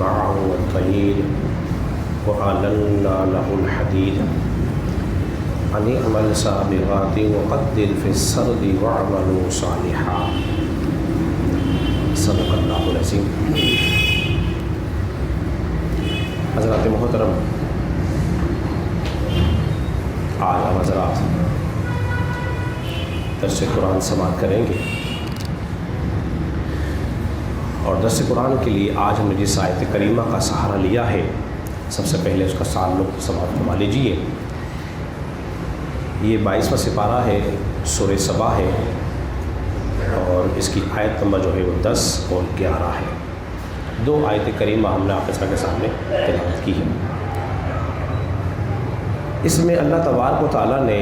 معه والطير وألنا له الحديد أن اعمل سابغات وقدر في السرد واعملوا صالحا صدق اللہ العظیم۔ حضرات محترم، آج ہم حضرات درس قرآن سماعت کریں گے، اور درس قرآن کے لیے آج ہم نے جس آیت کریمہ کا سہارا لیا ہے، سب سے پہلے اس کا تعلق سماعت فرما لیجیے۔ یہ 22واں سپارہ ہے، سورہ سبا ہے، اور اس کی آیت نمبر جو ہے وہ 10 اور 11 ہے۔ 2 آیت کریمہ ہم نے آپ کے سامنے تلاوت کی ہے۔ اس میں اللہ تبارک و تعالیٰ نے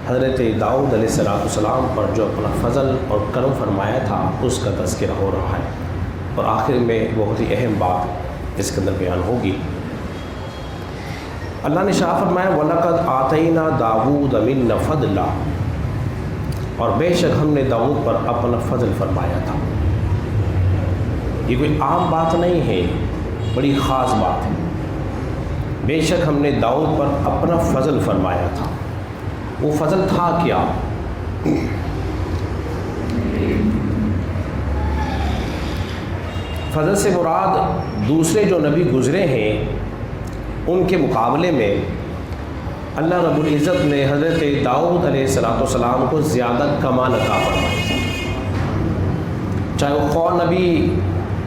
حضرت داؤد علیہ السلام پر جو اپنا فضل اور کرم فرمایا تھا اس کا تذکرہ ہو رہا ہے، اور آخر میں بہت ہی اہم بات اس کے اندر بیان ہوگی۔ اللہ نے شاہ فرمایا وَلَقَدْ آتَيْنَا دَاوُودَ مِنَّا فَضْلًا، اور بے شک ہم نے داؤد پر اپنا فضل فرمایا تھا۔ یہ کوئی عام بات نہیں ہے، بڑی خاص بات ہے۔ بے شک ہم نے داؤد پر اپنا فضل فرمایا تھا۔ وہ فضل تھا کیا؟ فضل سے مراد دوسرے جو نبی گزرے ہیں ان کے مقابلے میں اللہ رب العزت نے حضرت داؤد علیہ السلام کو زیادہ کمال عطا فرمایا تھا، چاہے وہ خواہ نبی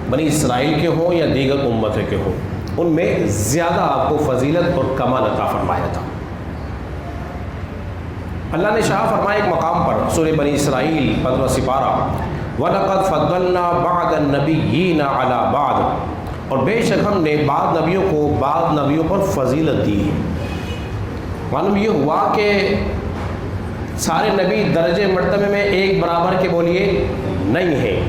بنی اسرائیل کے ہوں یا دیگر امتوں کے ہوں، ان میں زیادہ آپ کو فضیلت اور کمال عطا فرمایا تھا۔ اللہ نے شاہ فرمایا ایک مقام پر سورہ بنی اسرائیل 15واں سپارہ وَلَقَدْ فَضَّلْنَا بَعْضَ النَّبِيِّينَ عَلَى بَعْضٍ، اور بے شک ہم نے بعض نبیوں کو بعض نبیوں پر فضیلت دی ہے۔ معلوم یہ ہوا کہ سارے نبی درجے مرتبے میں ایک برابر کے بولیے نہیں ہیں۔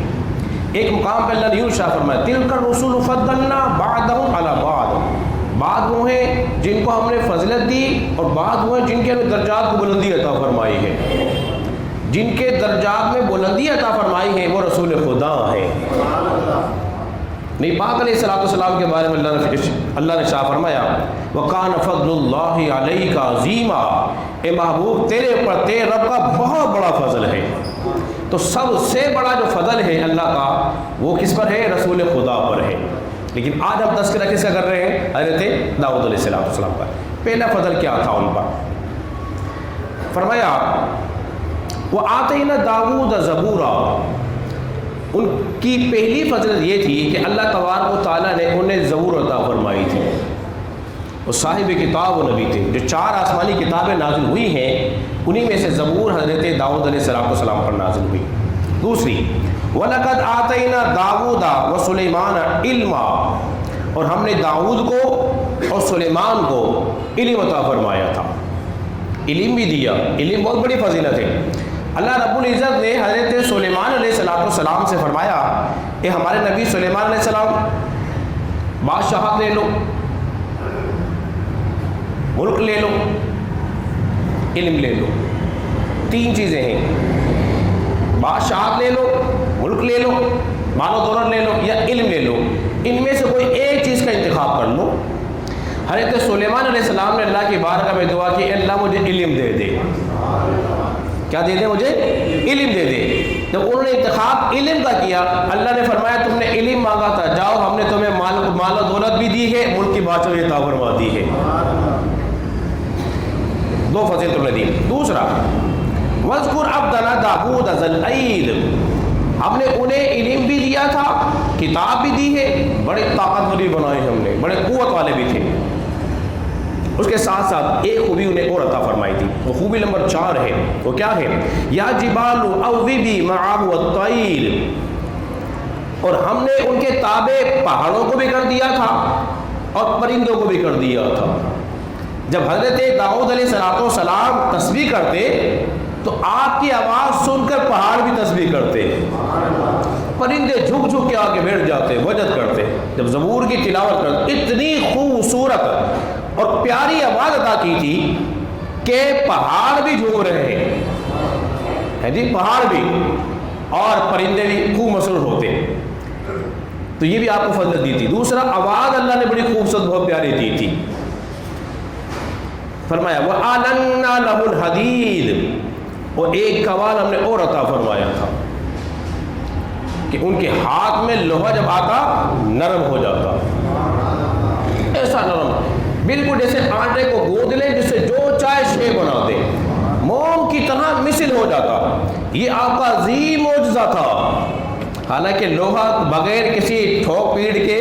ایک مقام پہ اللہ نے یوں شاہ فرمایا تِلْكَ الرُّسُلُ فَضَّلْنَا بَعْضَهُمْ عَلَى بَعْضٍ، بعض وہ ہیں جن کو ہم نے فضیلت دی، اور بعض وہ ہیں جن کے درجات کو بلندی عطا فرمائی ہے۔ جن کے درجات میں بلندی عطا فرمائی ہے وہ رسول خدا ہیں۔ نبی پاک علیہ السلام کے بارے میں اللہ نے شاہ فرمایا وَقَانَ فَضْلُ اللَّهِ عَلَيْكَ عَظِيمًا، اے محبوب تیرے پر تیرے رب کا بہت بڑا فضل ہے۔ تو سب سے بڑا جو فضل ہے اللہ کا وہ کس پر ہے؟ رسول خدا پر ہے۔ لیکن آج ہم تذکرہ کس کا کر رہے ہیں؟ حضرت داؤد علیہ السلام پر۔ پہلا فضل کیا تھا ان پر؟ فرمایا وَآتَيْنَا دَاوُودَ زَبُورًا، ان کی پہلی فضیلت یہ تھی کہ اللہ تبارک و تعالیٰ نے انہیں زبور عطا فرمائی تھی۔ وہ صاحب کتاب و نبی تھے، جو 4 آسمانی کتابیں نازل ہوئی ہیں انہی میں سے زبور حضرت داؤد علیہ السلام پر نازل ہوئی۔ دوسری وَلَقَدْ آتَيْنَا دَاوُودَ وَسُلَيْمَانَ عِلْمًا، اور ہم نے داؤد کو اور سلیمان کو علم عطا فرمایا تھا، علم بھی دیا۔ علم بہت بڑی فضیلت ہے۔ اللہ رب العزت نے حضرت سلیمان علیہ السلام سے فرمایا کہ ہمارے نبی سلیمان علیہ السلام بادشاہت لے لو، ملک لے لو، علم لے لو، 3 چیزیں ہیں، بادشاہت لے لو، ملک لے لو، مال و دولت لے لو، یا علم لے لو۔ ان میں سے کوئی ایک چیز کا انتخاب کر لو۔ حضرت سلیمان علیہ السلام نے اللہ کی بارگاہ میں دعا کی اللہ مجھے علم دے دے۔ کیا دے دے؟ مجھے علم دے دے۔ جب انہوں نے انتخاب علم کا کیا، اللہ نے فرمایا تم نے علم مانگا تھا، جاؤ ہم نے تمہیں مال و دولت بھی دی ہے، ملک کی بادشاہی عطا فرما دی ہے۔ 2 فضیلت تم نے دی۔ دوسرا وَاذْكُرْ عَبْدَنَا دَاوُودَ ذَا الْأَيْدِ، ہم نے انہیں علم بھی دیا تھا، کتاب بھی دی ہے، بڑے طاقتور بنائے ہم نے، بڑے قوت والے بھی تھے۔ اس کے ساتھ ساتھ ایک خوبی انہیں اور عطا فرمائی تھی، وہ خوبی نمبر 4 ہے۔ وہ کیا ہے؟ یا جبال اوبی معه الطیر، اور ہم نے ان کے تابع پہاڑوں کو بھی کر دیا تھا اور پرندوں کو بھی کر دیا تھا۔ جب حضرت داؤد علیہ السلام تسبیح کرتے تو آپ کی آواز سن کر پہاڑ بھی تسبیح کرتے، پرندے جھک جھک کے آگے بیٹھ جاتے، وجد کرتے جب زبور کی تلاوت کرتے۔ اتنی خوبصورت اور پیاری آواز عطا کی تھی کہ پہاڑ بھی جھوم رہے ہیں جی، پہاڑ بھی اور پرندے بھی خوب مسرور ہوتے۔ تو یہ بھی آپ کو فضلت دی تھی۔ دوسرا، آواز اللہ نے بڑی خوبصورت بہت پیاری دی تھی، فرمایا وَأَلَنَّا لَهُ الْحَدِيدِ، اور ایک کمال ہم نے اور عطا فرمایا تھا کہ ان کے ہاتھ میں لوہا جب آتا نرم ہو جاتا، ایسا نرم، بالکل جیسے آٹے کو گود لیں جس سے جو چاہے شے بنا دے، موم کی طرح مثل ہو جاتا۔ یہ آپ کا عظیم معجزہ تھا، حالانکہ لوہا بغیر کسی ٹھوک پیڑ کے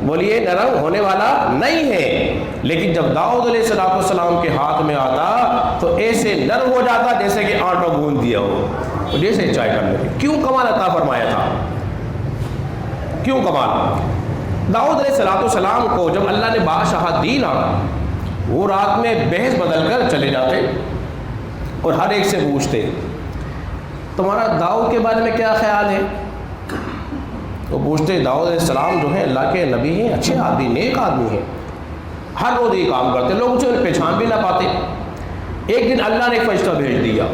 بولیے نرم ہونے والا نہیں ہے، لیکن جب داؤد علیہ السلام کے ہاتھ میں آتا تو ایسے نرم ہو جاتا جیسے کہ آٹا گوندھ دیا ہو، جیسے چائے کرنے کی۔ کیوں کمال عطا فرمایا تھا؟ کیوں کمال؟ داؤد علیہ السلام کو جب اللہ نے بادشاہت دی نا، وہ رات میں بحث بدل کر چلے جاتے اور ہر ایک سے پوچھتے تمہارا داؤد کے بارے میں کیا خیال ہے؟ تو پوچھتے داؤد علیہ السلام جو ہیں اللہ کے نبی ہیں، اچھے آدمی، نیک آدمی ہیں، ہر روز یہ کام کرتے، لوگ اسے پہچان بھی نہ پاتے۔ ایک دن اللہ نے ایک فرشتہ بھیج دیا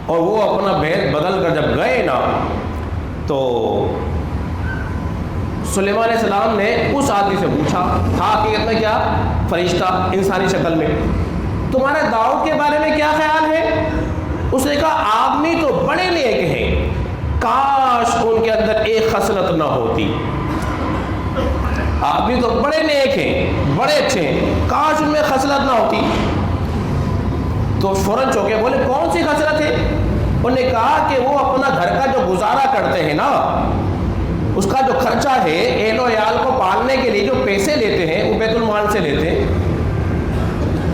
اور وہ اپنا بحث بدل کر جب گئے نا تو سلیمان علیہ السلام نے اس آدمی سے پوچھا، تھا حقیقت میں کیا فرشتہ انسانی شکل میں، تمہارے داؤد کے بارے میں کیا خیال ہے؟ اس نے کہا آدمی تو بڑے نیک ہیں، کاش ان کے اندر ایک خصلت نہ ہوتی۔ آدمی تو بڑے نیک ہیں، بڑے اچھے ہیں، کاش ان میں خصلت نہ ہوتی۔ تو فوراً چونکے بولے کون سی خصلت ہے؟ انہوں نے کہا کہ وہ اپنا گھر کا جو گزارا کرتے ہیں نا، اس کا جو خرچہ ہے اہل و عیال کو پالنے کے لیے جو پیسے لیتے ہیں وہ بیت المال سے لیتے ہیں،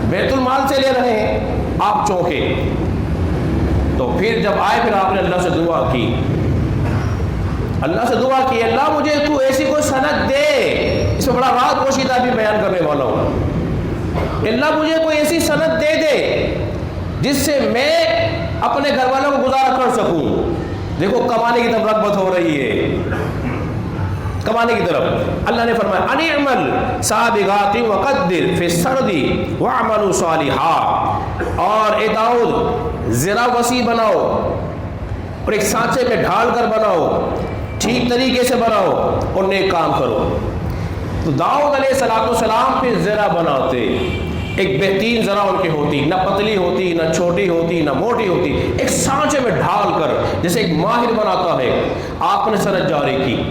بیت المال سے لے رہے ہیں۔ آپ چونکے تو پھر جب آئے پھر آپ نے اللہ سے دعا کی، اللہ سے دعا کی اللہ مجھے تو ایسی کوئی سند دے، اس میں بڑا راز پوشیدہ بھی بیان کرنے والا ہوں، اللہ مجھے کوئی ایسی سند دے دے جس سے میں اپنے گھر والوں کو گزارا کر سکوں۔ دیکھو کمانے کی طرف رغبت ہو رہی ہے، کمانے کی طرف۔ اللہ نے فرمایا ان اعمل سابغات وقدر فی السرد واعملوا صالحا، اور اے داؤد ذرا وسیع بناؤ اور ایک سانچے میں ڈھال کر بناؤ، ٹھیک طریقے سے بناؤ اور نیک کام کرو۔ تو داؤد علیہ السلام پھر ذرا بناتے، ایک بہترین ذرا ان کی ہوتی، نہ پتلی ہوتی نہ چھوٹی ہوتی نہ موٹی ہوتی، ایک سانچے میں ڈھال کر جیسے ایک ماہر بناتا ہے۔ آپ نے سند جاری کی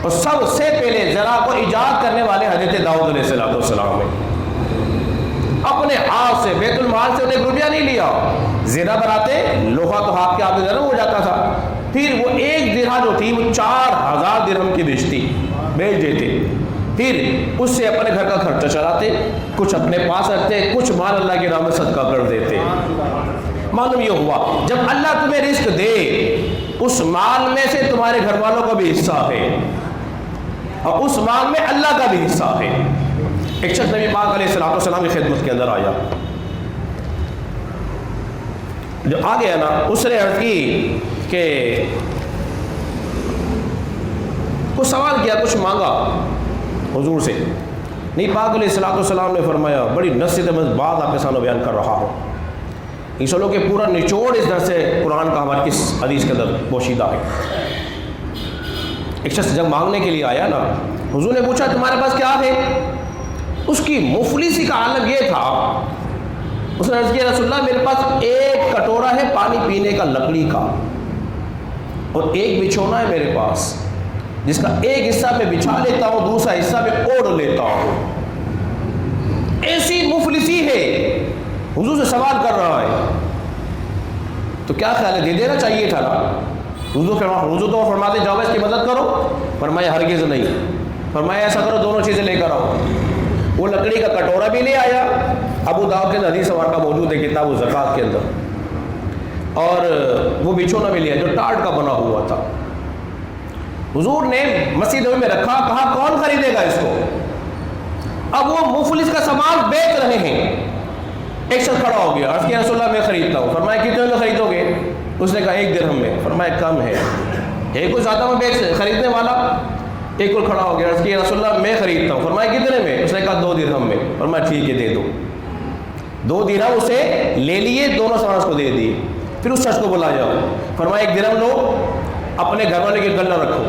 اور سب سے پہلے ذرا کو ایجاد کرنے والے حضرت داؤد علیہ السلام ہیں۔ اپنے ہاتھ سے بیت المال سے انہیں روپیہ نہیں لیا، زیرہ بناتے، لوہا تو ہاتھ کے آگے نرم ہو جاتا تھا، پھر وہ ایک درہم جو تھی وہ 4000 درہم کی بیچتی، بیچ دیتے، پھر اس سے اپنے گھر کا خرچہ چلاتے، کچھ اپنے پاس رکھتے، کچھ مال اللہ کی راہ میں صدقہ کر دیتے۔ معلوم یہ ہوا جب اللہ تمہیں رزق دے اس مال میں سے تمہارے گھر والوں کا بھی حصہ ہے اور اس مال میں اللہ کا بھی حصہ ہے۔ ایک شخص نبی پاک علیہ السلام کی خدمت کے اندر آیا، جو آ گیا نا اس نے عرض کی کہ کچھ سوال کیا، کچھ مانگا حضور سے۔ نبی پاک علیہ السلام نے فرمایا بڑی نصیحت میں بات آپ کے سامنے بیان کر رہا ہوں، ان سلوں کے پورا نچوڑ اس درس قرآن کا ہمارے کس حدیث کے اندر پوشیدہ ہے۔ ایک شخص جب مانگنے کے لیے آیا نا، حضور نے پوچھا تمہارے پاس کیا ہے؟ اس کی مفلسی کا عالم یہ تھا، اس نے عرض کیا رسول اللہ میرے پاس ایک کٹورا ہے پانی پینے کا لکڑی کا، اور ایک بچھونا ہے میرے پاس جس کا ایک حصہ میں بچھا لیتا ہوں، دوسرا حصہ میں اوڑھ لیتا ہوں۔ ایسی مفلسی ہے، حضور سے سوال کر رہا ہے، تو کیا خیال ہے دے دینا چاہیے تھا نا؟ حضور تو فرماتے جاؤ اس کی مدد کرو، فرمایا ہرگز نہیں، فرمایا ایسا کرو دونوں چیزیں لے کر آؤ۔ وہ لکڑی کا کٹورا بھی لے آیا، ابو داؤد کے حدیث سوار کا موجود ہے کتاب الزکات کے اندر، اور وہ بچھونا بھی لیا جو ٹاٹ کا بنا ہوا تھا۔ حضور نے مسجد میں رکھا، کہا کون خریدے گا اس کو؟ اب وہ مفلس کا سامان بیچ رہے ہیں۔ ایک شخص کھڑا ہو گیا، عرض کیا رسول اللہ میں خریدتا ہوں، فرمایا کتنے میں خریدو گے؟ اس نے کہا 1 درہم میں، فرمایا کم ہے، ایک کو زیادہ میں بیچ خریدنے والا ایک کو کھڑا ہو گیا، عرض کیا رسول اللہ میں خریدتا ہوں، فرمایا کتنے میں؟ اس نے کہا 2 درہم میں، فرمایا ٹھیک ہے دے دو۔ 2 درہم اسے لے لیے، دونوں سامان اس کو دے دیے۔ پھر اس شخص کو بلایا، فرمایا 1 درہم لو، اپنے گھر والے کے گلہ رکھو،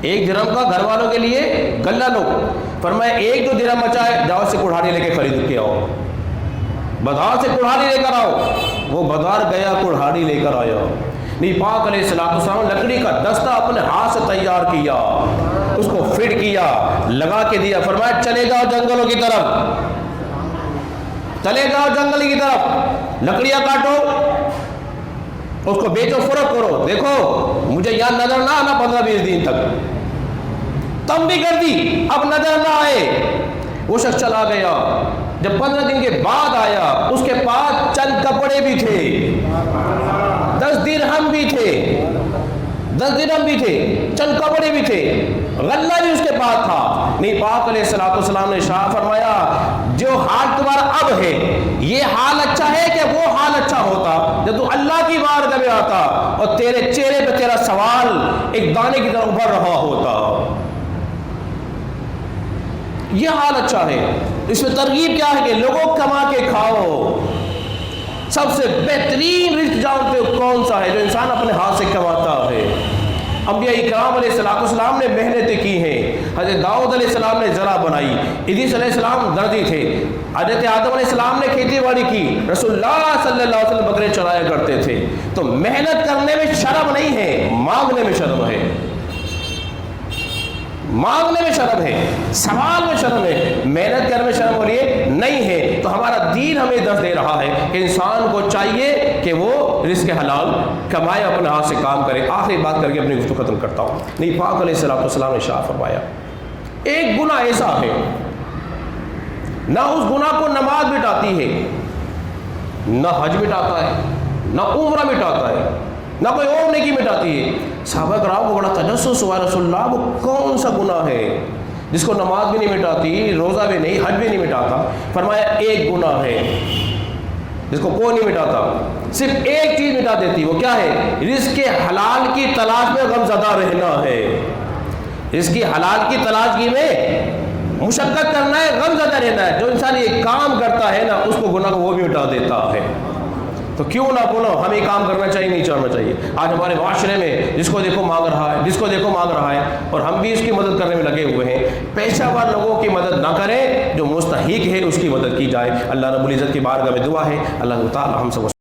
1 درہم کا گھر والوں کے لیے غلہ لو. فرمایا 1 جو درہم بچا ہے جاؤ سے کڑھاڑی لے کے خرید کے آؤ, بازار سے کڑھاڑی لے کر آؤ. وہ بازار گیا, کڑھاڑی لے کر آیا. نبی پاک علیہ السلام لکڑی کا دستہ اپنے ہاتھ سے تیار کیا, اس کو فٹ کیا, لگا کے دیا. فرمایا چلے جاؤ جنگلوں کی طرف, چلے جاؤ جنگل کی طرف, لکڑیاں کاٹو, اس کو بیچو, فروخت کرو. دیکھو مجھے یہاں نظر نہ آنا 15-20 دن تک. تم بھی کر دی, اب نظر نہ آئے. وہ شخص چلا گیا. جب 15 دن کے بعد آیا, اس کے پاس چند کپڑے بھی تھے, 10 درہم بھی تھے, 10 درہم بھی تھے, چند کپڑے بھی تھے, غلہ بھی اس کے پاس تھا. نبی پاک علیہ السلام نے ارشاد فرمایا جو حال تمہارا اب ہے یہ حال اچھا ہے کہ وہ حال اچھا ہوتا جب تو اللہ کی بارگاہ میں آتا اور تیرے چہرے پہ تیرا سوال ایک دانے کی طرح ابھر رہا ہوتا. یہ حال اچھا ہے. اس میں ترغیب کیا ہے کہ لوگوں کما کے کھاؤ. سب سے بہترین رزق جانتے ہو کون سا ہے؟ جو انسان اپنے ہاتھ سے کماتا ہے. انبیاء اکرام علیہ السلام نے محنتیں کی ہیں. حضرت داؤد علیہ السلام نے زرع بنائی, ادریس علیہ السلام درزی تھے, حضرت آدم علیہ السلام نے کھیتی باڑی کی, رسول اللہ صلی اللہ علیہ وسلم بکرے چرایا کرتے تھے. تو محنت کرنے میں شرم نہیں ہے, مانگنے میں شرم ہے. مانگنے میں شرم ہے, سوال میں شرم ہے, محنت کرنے میں شرم ہو رہی ہے نہیں ہے. تو ہمارا دین ہمیں درس دے رہا ہے کہ انسان کو چاہیے کہ وہ رزق حلال کمائے, اپنے ہاتھ سے کام کرے. آخری بات کر کے اپنی گفتگو ختم کرتا ہوں. نبی پاک علیہ السلام نے ارشاد فرمایا ایک گناہ ایسا ہے نہ اس گناہ کو نماز مٹاتی ہے, نہ حج مٹاتا ہے, نہ عمرہ مٹاتا ہے, نہ کوئی اور نیکی مٹاتی ہے. صحابہ کرام کو بڑا تجسس ہوا, رسول اللہ وہ کون سا گناہ ہے جس کو نماز بھی نہیں مٹاتی, روزہ بھی نہیں, حج بھی نہیں مٹاتا؟ فرمایا ایک گناہ ہے جس کو کوئی نہیں مٹاتا, صرف ایک چیز مٹا دیتی. وہ کیا ہے؟ رزق حلال کی تلاش میں غم زدہ رہنا ہے. رزق حلال کی تلاش میں مشقت کرنا ہے, غم زدہ رہنا ہے. جو انسان یہ کام کرتا ہے نا اس کو گناہ کو وہ بھی مٹا دیتا ہے. تو کیوں نہ بولو ہمیں کام کرنا چاہیے, نہیں کرنا چاہیے. آج ہمارے معاشرے میں جس کو دیکھو مانگ رہا ہے, جس کو دیکھو مانگ رہا ہے, اور ہم بھی اس کی مدد کرنے میں لگے ہوئے ہیں. پیشہ ور لوگوں کی مدد نہ کریں, جو مستحق ہے اس کی مدد کی جائے. اللہ رب العزت کی بارگاہ میں دعا ہے اللہ تعالی ہم سب